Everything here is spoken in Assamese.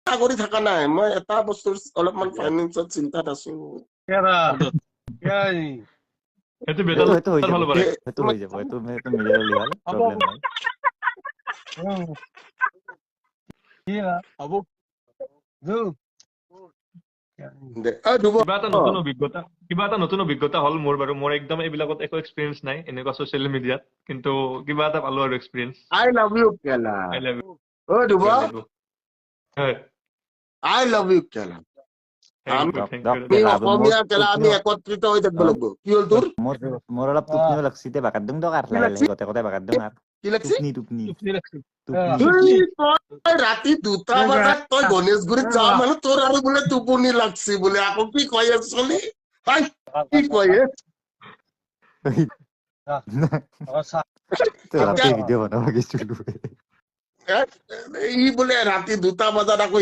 কৰি থকা নাই, মই এটা বস্তুৰ অলপমান ফাইনেন্সত চিন্তাত আছো। সেইটো সেইটো বেটাৰ সেইটো হৈ যাব, ভালো পাৰে সেইটো হৈ যাব, সেইটো মিলাই ললি ভাল, প্ৰব্লেম নাই। কিবা এটা নতুন অভিজ্ঞতা হ'ল মোৰ বাৰু। মোৰ একদম এইবিলাকত একো এক্সপিৰিয়েঞ্চ নাই এনেকুৱা ছচিয়েল মিডিয়াত, কিন্তু কিবা এটা পালো আৰু এক্সপিৰিয়েঞ্চ। আই লাভ ইউ কেলা। আই লাভ অ ধুব, ইউ। হয়, আই লাভ ইউ কেলা। Thank you, thank you. আমি অসমীয়া কেলা, আমি একত্ৰিত হৈ থাকিব লাগিব। কি হ'ল তোৰ? মোৰ অলপ টোপনিও লাগছি, তে বাগাত দিম দক, কি লাহে লাগছি? লাহে গোটেই গোটেই বাগাত দিম। কি লাগছি? টোপনি তই ৰাতি 2টা বজাত তই গণেশগুৰিত যাৱ মানে তোৰ আৰু বোলে টোপনি লাগছি বোলে। আকৌ কি কয় চলি? কি কয়? ৰাতি ভিডিঅ' বনাব গৈছিলো। ই বোলে ৰাতি 2টা বজাত আকৌ